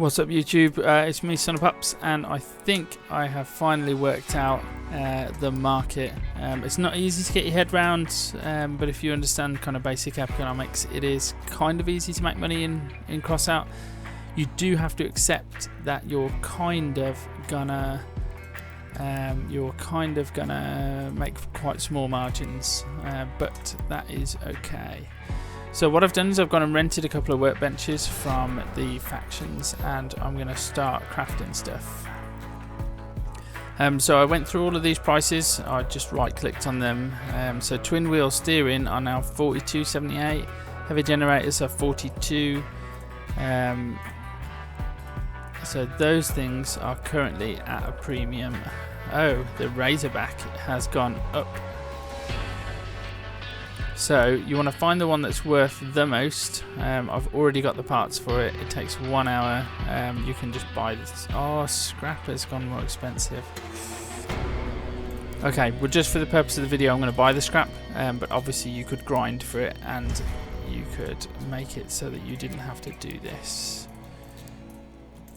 What's up YouTube, it's me Sonofpops, and I think I have finally worked out the market. It's not easy to get your head round, but if you understand kind of basic economics, it is kind of easy to make money in Crossout. You do have to accept that you're kind of gonna make quite small margins, but that is okay. So what I've done is I've gone and rented a couple of workbenches from the factions, and I'm going to start crafting stuff. So I went through all of these prices. I just right clicked on them. So twin wheel steering are now $42.78. Heavy generators are $42. So those things are currently at a premium. Oh, the Razorback has gone up. So you want to find the one that's worth the most. I've already got the parts for it. It takes 1 hour. You can just buy this. Oh, scrap has gone more expensive. Okay, well, just for the purpose of the video, I'm going to buy the scrap. But obviously you could grind for it, and you could make it so that you didn't have to do this.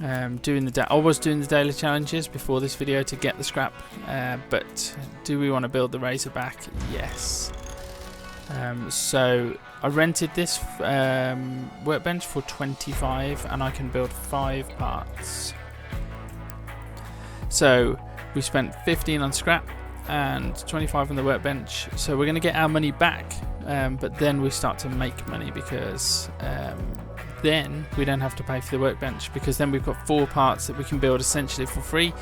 I was doing the daily challenges before this video to get the scrap. But do we want to build the Razorback? Yes. So I rented this workbench for 25, and I can build 5 parts. So we spent 15 on scrap and 25 on the workbench. So we're going to get our money back, but then we start to make money, because then we don't have to pay for the workbench, because then we've got 4 parts that we can build essentially for free.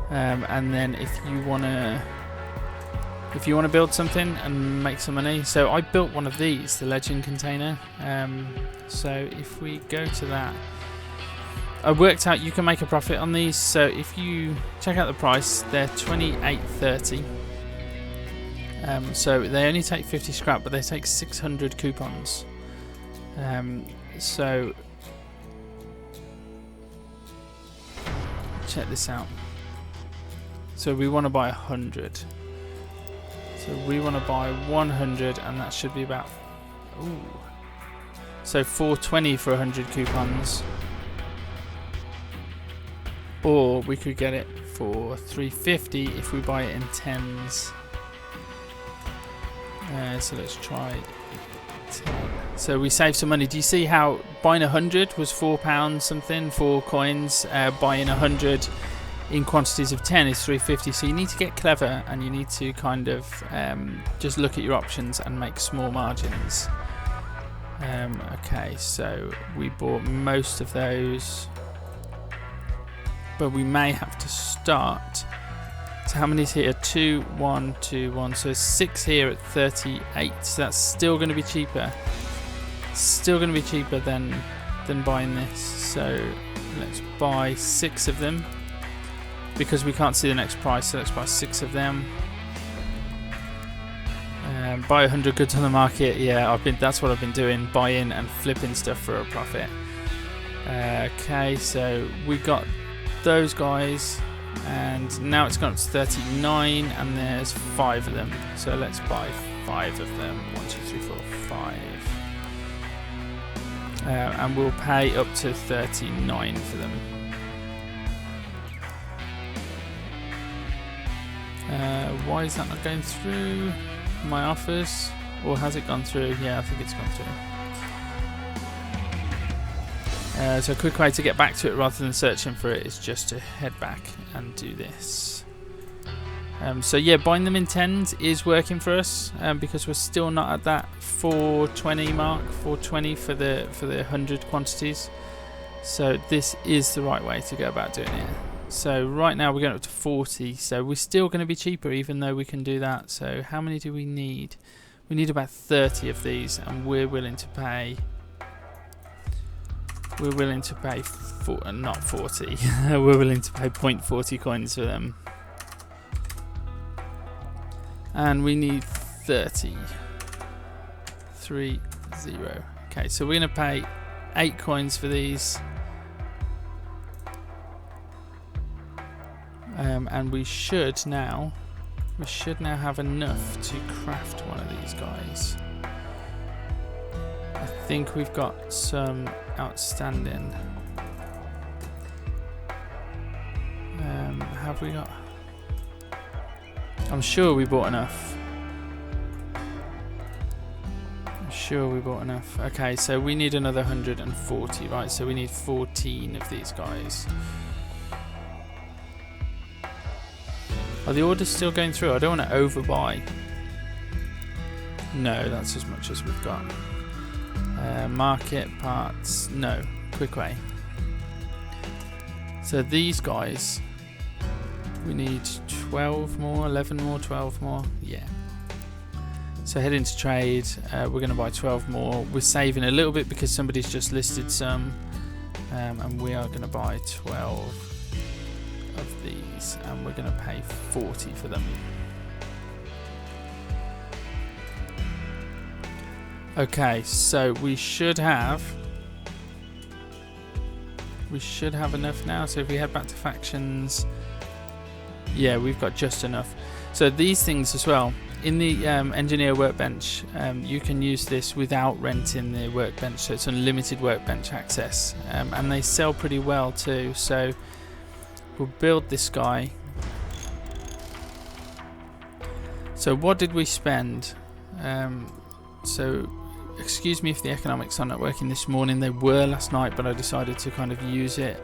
And then if you want to build something and make some money, so I built one of these, the legend container. So if we go to that, I worked out you can make a profit on these. So if you check out the price, they're $28.30. So they only take 50 scrap, but they take 600 coupons. So check this out. So we want to buy 100. So we want to buy 100, and that should be about, so $4.20 for 100 coupons, or we could get it for $3.50 if we buy it in 10s. So let's try 10. So we save some money. Do you see how buying 100 was £4 something, 4 coins? Buying 100 in quantities of 10 is $3.50. So you need to get clever, and you need to kind of just look at your options and make small margins. Okay, so we bought most of those, but we may have to start. So how many's here? 2, 1, 2, 1. So 6 here at 38. So that's still going to be cheaper. Still going to be cheaper than buying this. So let's buy 6 of them, because we can't see the next price. So let's buy 6 of them. Buy 100 goods on the market. Yeah, that's what I've been doing, buying and flipping stuff for a profit. Okay, so we got those guys, and now it's gone up to 39, and there's 5 of them. So let's buy 5 of them. 1, 2, 3, 4, 5. And we'll pay up to 39 for them. Why is that not going through my offers? Or has it gone through? Yeah, I think it's gone through. So a quick way to get back to it rather than searching for it is just to head back and do this. So yeah, buying them in 10s is working for us, because we're still not at that 420 mark, 420 for the 100 quantities. So this is the right way to go about doing it. So right now we're going up to 40, so we're still going to be cheaper even though we can do that. So how many do we need? We need about 30 of these, and we're willing to pay not 40. We're willing to pay 0.40 coins for them. And we need 30. 30. Okay, so we're going to pay 8 coins for these. And we should now have enough to craft one of these guys. I think we've got some outstanding. have we got? I'm sure we bought enough. I'm sure we bought enough. Okay, so we need another 140, right? So we need 14 of these guys. Are the orders still going through? I don't want to overbuy. No, that's as much as we've got. Market parts, no. Quick way. So these guys, we need 12 more, 11 more, 12 more. Yeah. So head into trade. We're going to buy 12 more. We're saving a little bit because somebody's just listed some, and we are going to buy 12 of these, and we're going to pay 40 for them. Okay, so we should have enough now. So if we head back to factions, yeah, we've got just enough. So these things as well, in the engineer workbench, you can use this without renting the workbench, so it's unlimited workbench access, and they sell pretty well too. So we'll build this guy. So what did we spend? So excuse me if the economics are not working this morning. They were last night, but I decided to kind of use it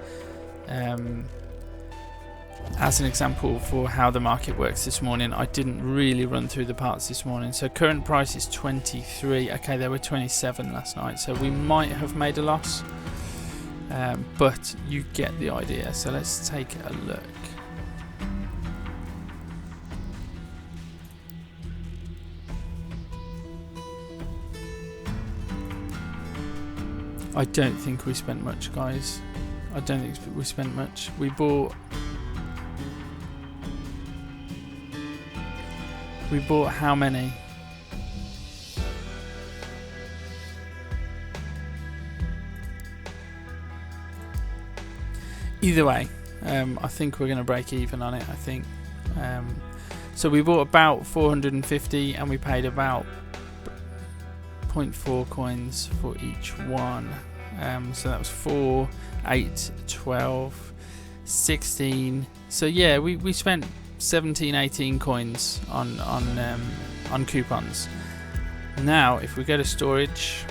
as an example for how the market works this morning. I didn't really run through the parts this morning. So current price is 23. Okay, there were 27 last night, so we might have made a loss, but you get the idea. So let's take a look. I don't think we spent much, guys. I don't think we spent much. We bought how many? Either way, I think we're going to break even on it, I think. So we bought about 450 and we paid about 0.4 coins for each one. So that was 4, 8, 12, 16. So yeah, we spent 17, 18 coins on coupons. Now if we go to storage,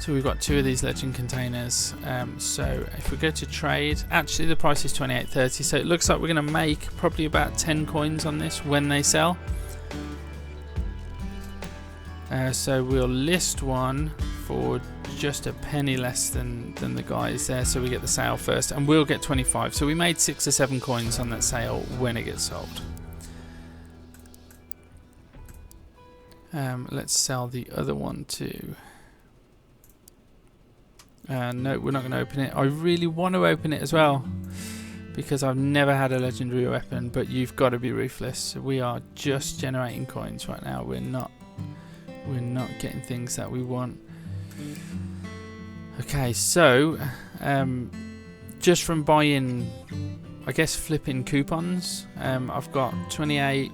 so we've got 2 of these legend containers. So if we go to trade, actually the price is 28.30, so it looks like we're going to make probably about 10 coins on this when they sell. So we'll list one for just a penny less than the guys there, so we get the sale first, and we'll get 25. So we made 6 or 7 coins on that sale when it gets sold. Let's sell the other one too. No, we're not going to open it. I really want to open it as well because I've never had a legendary weapon, but you've got to be ruthless. We are just generating coins right now. We're not getting things that we want. Okay, so just from buying, I guess, flipping coupons, I've got 28.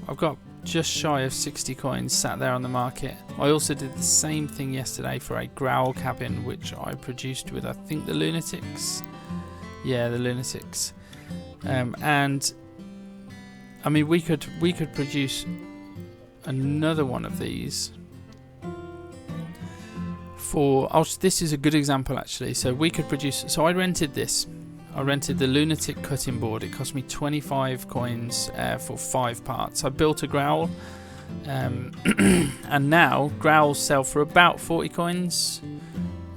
I've got just shy of 60 coins sat there on the market. I also did the same thing yesterday for a growl cabin, which I produced with, I think, the lunatics. Yeah, the lunatics. And I mean, we could produce another one of these for, this is a good example actually. So we could produce, so I rented this. I rented the lunatic cutting board. It cost me 25 coins for 5 parts. I built a growl, and now growls sell for about 40 coins,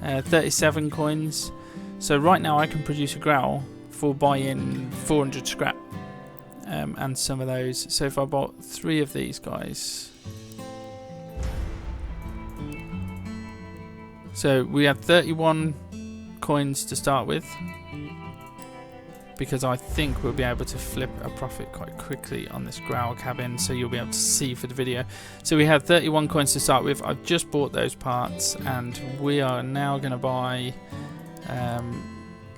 37 coins. So right now I can produce a growl for buying 400 scrap, and some of those. So if I bought 3 of these guys, so we had 31 coins to start with, because I think we'll be able to flip a profit quite quickly on this growl cabin, so you'll be able to see for the video. So we have 31 coins to start with. I've just bought those parts, and we are now going to buy,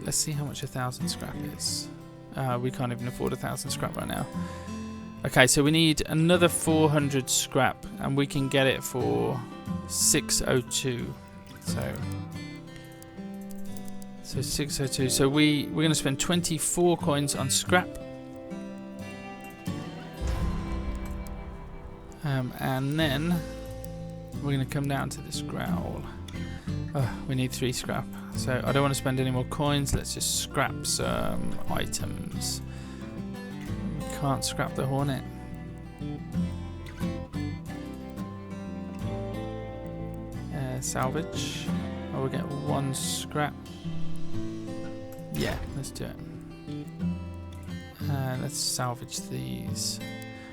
let's see how much 1,000 scrap is. We can't even afford 1,000 scrap right now. Okay, so we need another 400 scrap, and we can get it for 602. So So 602. So we're going to spend 24 coins on scrap. And then we're going to come down to this growl. Oh, we need 3 scrap. So I don't want to spend any more coins. Let's just scrap some items. We can't scrap the hornet. Salvage. Oh, we'll get 1 scrap. Yeah, let's do it. Let's salvage these.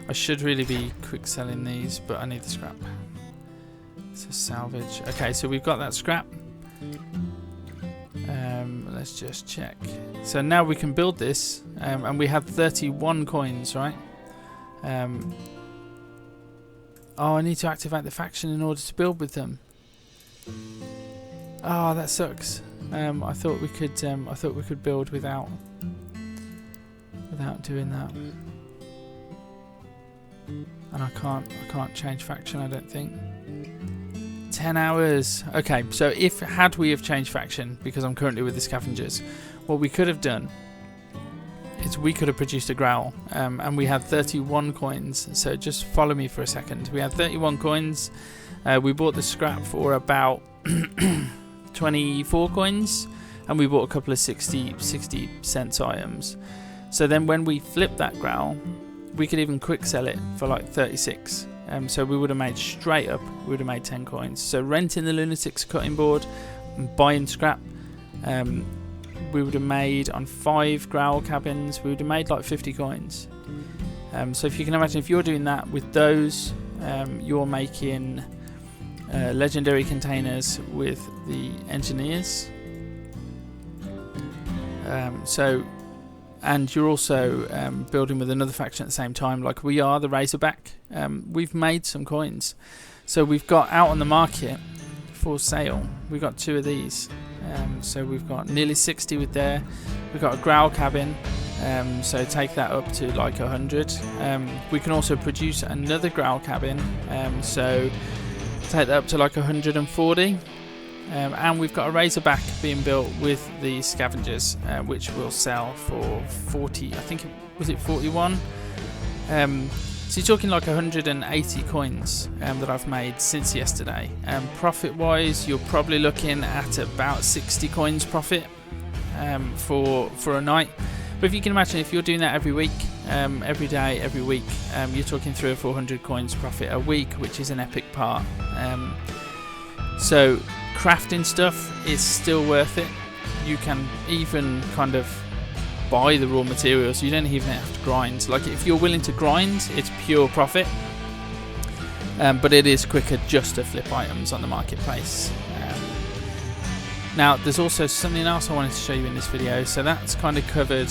I should really be quick selling these, but I need the scrap. So salvage. Okay, so we've got that scrap. Let's just check. So now we can build this, and we have 31 coins, right? Oh, I need to activate the faction in order to build with them. Oh, that sucks. I thought we could. I thought we could build without doing that. And I can't change faction. I don't think. 10 hours. Okay, so had we have changed faction, because I'm currently with the scavengers, what we could have done is we could have produced a growl, and we had 31 coins. So just follow me for a second. We had 31 coins. We bought the scrap for about 24 coins, and we bought a couple of 60 cents items. So then when we flipped that growl, we could even quick sell it for like 36. So we would have made straight up, we would have made 10 coins. So renting the Lunatics cutting board and buying scrap, we would have made on 5 growl cabins, we would have made like 50 coins. So if you can imagine, if you're doing that with those, you're making legendary containers with the engineers. And you're also building with another faction at the same time, like we are, the Razorback. We've made some coins. So we've got out on the market for sale, we've got 2 of these. So we've got nearly 60 with there. We've got a growl cabin, so take that up to like 100. We can also produce another growl cabin, so take that up to like 140. And we've got a Razorback being built with the scavengers, which will sell for 40, I think, was it 41? So you're talking like 180 coins that I've made since yesterday. Profit wise, you're probably looking at about 60 coins profit for a night. But if you can imagine, if you're doing that every week, every day, every week, you're talking 300 or 400 coins profit a week, which is an epic part. So crafting stuff is still worth it. You can even kind of buy the raw materials. You don't even have to grind. Like if you're willing to grind, it's pure profit. But it is quicker just to flip items on the marketplace. Now there's also something else I wanted to show you in this video. So that's kind of covered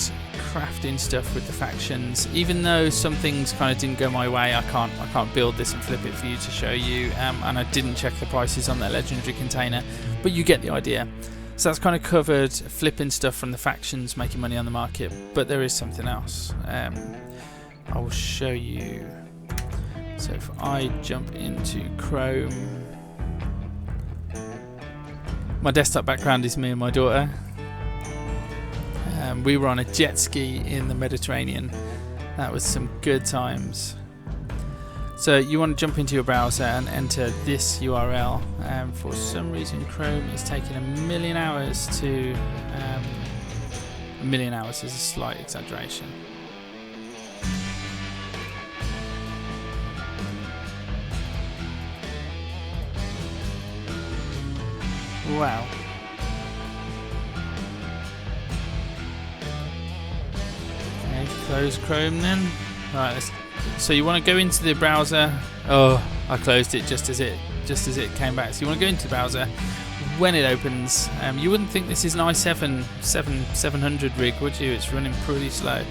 crafting stuff with the factions. Even though some things kind of didn't go my way, I can't build this and flip it for you to show you. And I didn't check the prices on that legendary container, but you get the idea. So that's kind of covered flipping stuff from the factions, making money on the market. But there is something else. I will show you. So if I jump into Chrome, my desktop background is me and my daughter. We were on a jet ski in the Mediterranean. That was some good times. So you want to jump into your browser and enter this URL. For some reason Chrome is taking a million hours to... a million hours is a slight exaggeration. Wow. Okay, close Chrome then. Right, so you want to go into the browser. Oh, I closed it just as it came back. So you want to go into the browser. When it opens, you wouldn't think this is an i7 700 rig, would you? It's running pretty slow.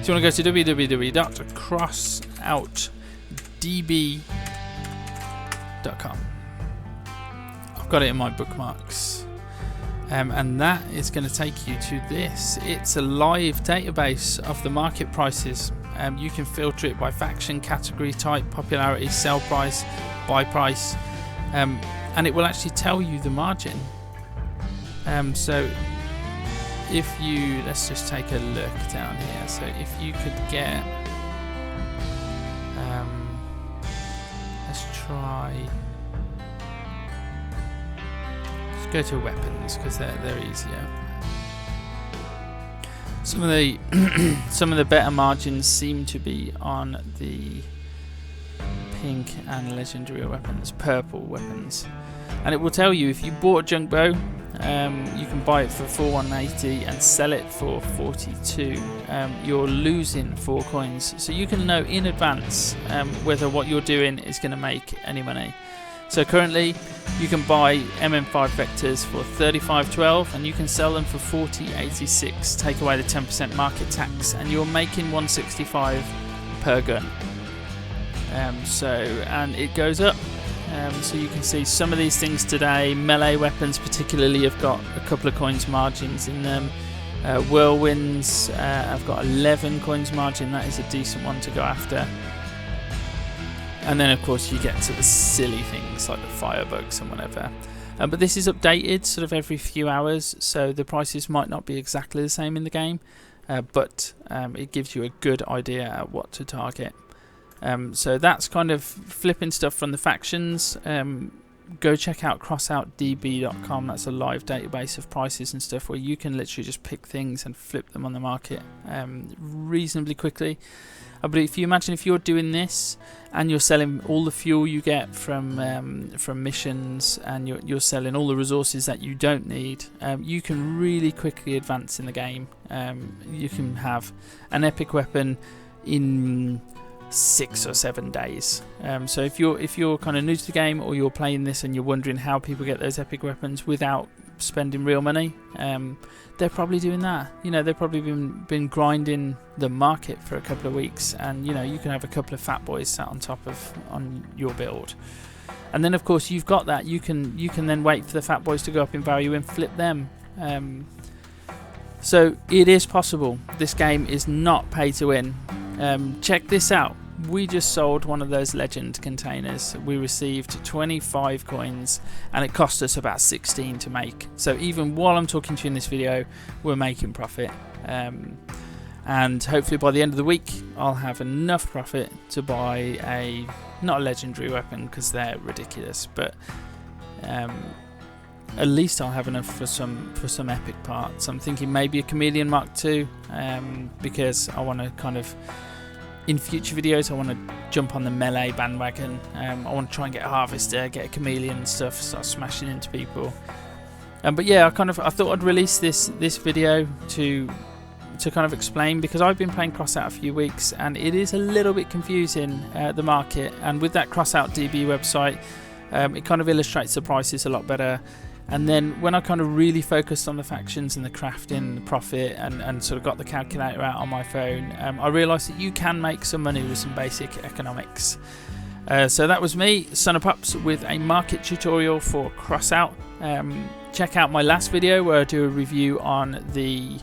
So you want to go to www.crossoutdb.com. I've got it in my bookmarks, and that is going to take you to this. It's a live database of the market prices. You can filter it by faction, category, type, popularity, sell price, buy price, and it will actually tell you the margin. So if you, let's just take a look down here. So if you could get, let's try, let's go to weapons because they're easier. Some of the some of the better margins seem to be on the pink and legendary weapons, purple weapons, and it will tell you if you bought a junk bow, you can buy it for 180 and sell it for 42. You're losing 4 coins, so you can know in advance whether what you're doing is going to make any money. So currently you can buy MM5 vectors for 35.12 and you can sell them for 40.86. Take away the 10% market tax and you're making 165 per gun. And it goes up. So you can see some of these things today, melee weapons particularly, have got a couple of coins margins in them. Whirlwinds, I've got 11 coins margin. That is a decent one to go after. And then of course you get to the silly things like the firebugs and whatever. But this is updated sort of every few hours, so the prices might not be exactly the same in the game, but it gives you a good idea at what to target. So that's kind of flipping stuff from the factions. Go check out crossoutdb.com. That's a live database of prices and stuff where you can literally just pick things and flip them on the market reasonably quickly. But if you imagine if you're doing this and you're selling all the fuel you get from missions, and you're selling all the resources that you don't need, you can really quickly advance in the game. You can have an epic weapon in 6 or 7 days. So if you're kind of new to the game, or you're playing this and you're wondering how people get those epic weapons without spending real money, they're probably doing that. You know, they've probably been grinding the market for a couple of weeks, and you know, you can have a couple of fat boys sat on your build, and then of course you've got that. You can then wait for the fat boys to go up in value and flip them. So it is possible. This game is not pay to win. Check this out. We just sold one of those legend containers. We received 25 coins and it cost us about 16 to make. So even while I'm talking to you in this video, we're making profit. And hopefully by the end of the week, I'll have enough profit to buy not a legendary weapon because they're ridiculous, but at least I'll have enough for some epic parts. I'm thinking maybe a Chameleon Mark II, because I want to kind of, in future videos, I want to jump on the melee bandwagon. I want to try and get a Harvester, get a Chameleon and stuff, start smashing into people. But yeah, I thought I'd release this video to kind of explain, because I've been playing Crossout a few weeks and it is a little bit confusing, the market. And with that CrossOutDB website, it kind of illustrates the prices a lot better. And then when I kind of really focused on the factions and the crafting, the profit, and sort of got the calculator out on my phone, I realised that you can make some money with some basic economics. So that was me, Sonofpops, with a market tutorial for Crossout. Check out my last video where I do a review on the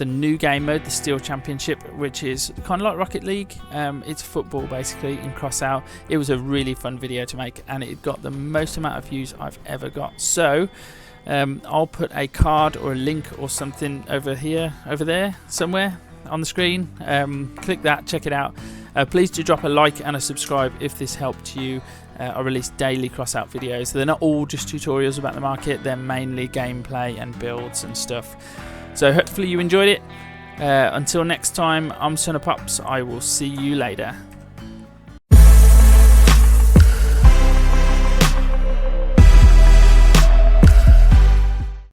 new game mode, the Steel Championship, which is kind of like Rocket League. It's football basically in Crossout. It was a really fun video to make and it got the most amount of views I've ever got. So I'll put a card or a link or something over there somewhere on the screen. Click that, check it out. Please do drop a like and a subscribe if this helped you. I release daily Crossout videos. They're not all just tutorials about the market, they're mainly gameplay and builds and stuff. So hopefully you enjoyed it. Until next time, I'm Sonofpops. I will see you later.